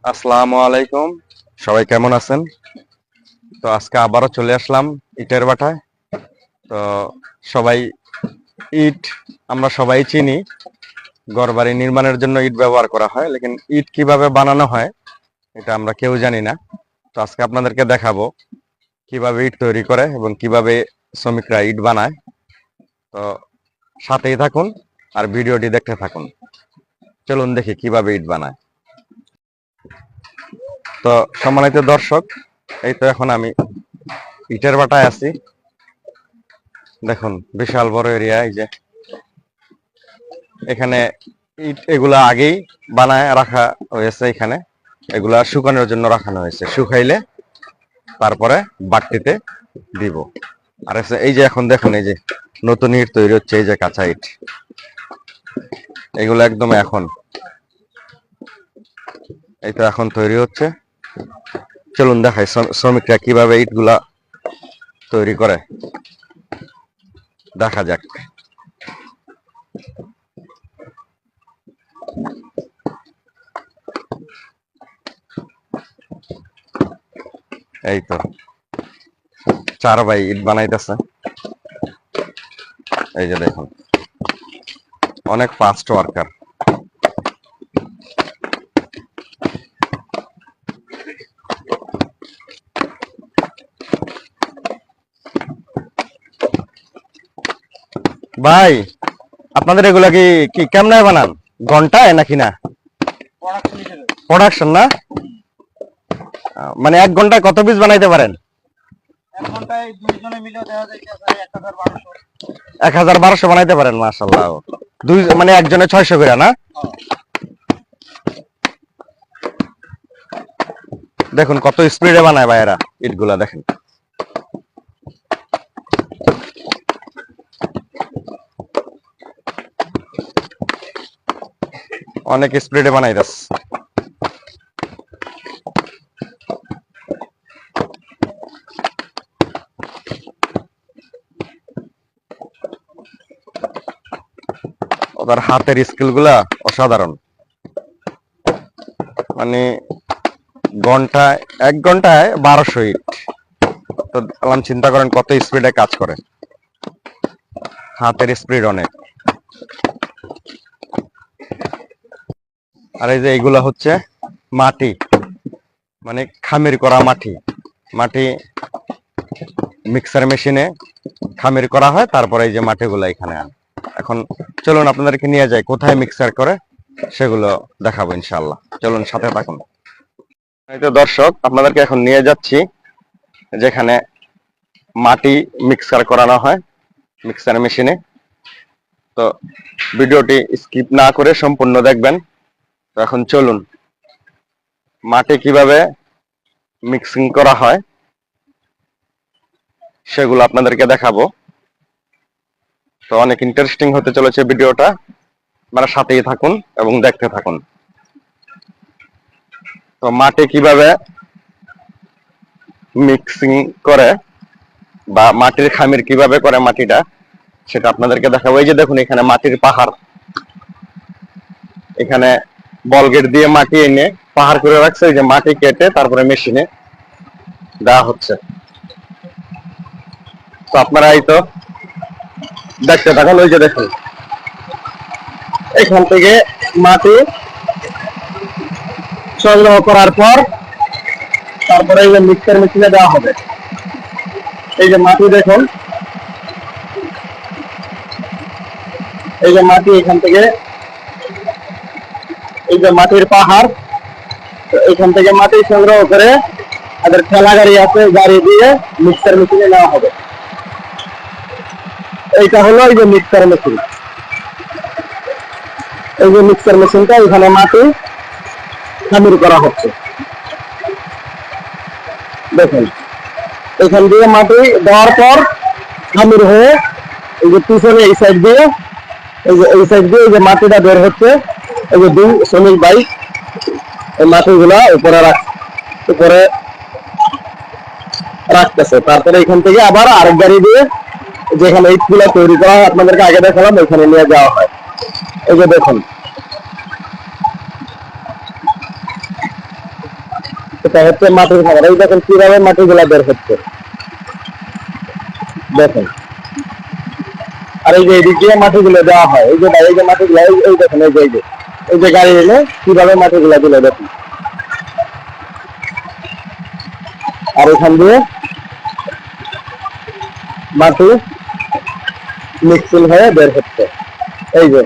আসসালামু আলাইকুম। সবাই কেমন আছেন? তো আজকে আবারও চলে আসলাম ইটের ভাটায়। তো সবাই ইট আমরা সবাই চিনি, ঘরবাড়ি নির্মাণের জন্য ইট ব্যবহার করা হয়, লেকিন ইট কিভাবে বানানো হয় এটা আমরা কেউ জানি না। তো আজকে আপনাদেরকে দেখাবো কিভাবে ইট তৈরি করে এবং কিভাবে শ্রমিকরা ইট বানায়। তো সাথেই থাকুন আর ভিডিওটি দেখতে থাকুন। চলুন দেখি কিভাবে ইট বানায়। তো সম্মানিত দর্শক, এই তো এখন আমি ইটের ভাটায় আছি। দেখুন বিশাল বড় এরিয়া। এই যে এখানে ইট এগুলা আগেই বানায় রাখা হয়েছে, এখানে এগুলা শুকানোর জন্য রাখানো হয়েছে, শুকাইলে তারপরে বাটতিতে দিব। আর এই যে এখন দেখুন, এই যে নতুন ইট তৈরি হচ্ছে, এই যে কাঁচা ইট, এগুলো একদম এখন এই তো এখন তৈরি হচ্ছে। চলুন দেখাই শ্রমিকরা কিভাবে ইটগুলা তৈরি করে, দেখা যাক। এই তো 4 ভাই ইট বানাইতেছে। এই যে দেখুন, অনেক ফাস্ট ওয়ার্কার। ভাই, আপনাদের এগুলা কি কি কেমনে বানান? ঘন্টায় নাকি না প্রোডাকশন না? মানে 1 ঘন্টায় কত পিস বানাইতে পারেন? 1200 বানাইতে পারেন, মাশাআল্লাহ। দুই মানে একজনে 600 করে না? দেখুন কত স্পিডে বানায় ভাইয়েরা ইটগুলা, দেখেন। অনেক স্পিডে বানাইতাছে। ওদের হাতের স্কিল গুলা অসাধারণ। মানে ঘন্টায় 1 ঘন্টায় 1200 ইট। তো চিন্তা করেন কত স্পিডে কাজ করে, হাতের স্পিড অনেক। আর এই যে এইগুলা হচ্ছে মাটি, মানে খামির করা মাটি। মাটি মিক্সার মেশিনে খামির করা হয়, তারপরে এই যে মাটিগুলা এখানে আনে। এখন চলুন আপনাদেরকে নিয়ে যাই কোথায় মিক্সার করে, সেগুলো দেখাবো ইনশাআল্লাহ। চলুন সাথে থাকুন। এই তো দর্শক, আপনাদেরকে এখন নিয়ে যাচ্ছি যেখানে মাটি মিক্সার করানো হয় মিক্সার মেশিনে। তো ভিডিওটি স্কিপ না করে সম্পূর্ণ দেখবেন। তো এখন চলুন মাটি কিভাবে মিক্সিং করা হয় সেগুলো আপনাদেরকে দেখাবো। তো অনেক ইন্টারেস্টিং হতে চলেছে ভিডিওটা, আপনারা সাথেই থাকুন এবং দেখতে থাকুন। তো মাটি কিভাবে মিক্সিং করে বা মাটির খামির কিভাবে করে মাটিটা, সেটা আপনাদেরকে দেখাবো। এই যে দেখুন, এখানে মাটির পাহাড়, এখানে বলগেট দিয়ে মাটি এনে পাহাড় করে রাখছে। এই যে মাটি কেটে তারপরে মেশিনে দেওয়া হচ্ছে। তো আপনারা এই তো দেখতে থাকুন। ওই যে দেখুন, এখান থেকে মাটি সংগ্রহ করার পর তারপরে এই যে মিক্সার মেশিনে দেওয়া হবে। এই যে মাটি দেখুন, এই যে মাটি এখান থেকে, এই যে মাটির পাহাড়, এখান থেকে মাটি সংগ্রহ করে তাদের ঠেলা গাড়ি আছে, গাড়ি দিয়ে মিক্সার মেশিনে নেওয়া হবে। এইটা হলো এই যে মিক্সার মেশিন। এই যে মিক্সার মেশিনটা, এখানে মাটি খামির করা হচ্ছে। দেখুন, এখান দিয়ে মাটি দেওয়ার পর খামির হয়ে এই যে পিছনে এই সাইড দিয়ে, এই সাইড দিয়ে এই যে মাটিটা বের হচ্ছে। এই যে 2 শ্রমিক ভাই এই মাটিগুলা উপরে রাখতেছে। তারপরে এখান থেকে আবার আরেক গাড়ি দিয়ে যেখানে ইটগুলা তৈরি করা হয়, আপনাদেরকে আগে দেখালাম, ওইখানে নিয়ে যাওয়া হয়। এই যে দেখুন, এটা হচ্ছে মাটির খাবার। এই দেখেন কিভাবে মাটিগুলা বের হচ্ছে, দেখেন। আর এই যে এদিক দিয়ে মাটিগুলো দেওয়া হয়, এই যে ভাই এই যে মাটিগুলো এই দেখেন, এই যে গাড়ি এনে কিভাবে মাটিগুলা দিল দেখেন। আর এখান দিয়ে মাটি মিক্সিং হয়ে বের হচ্ছে, এই যে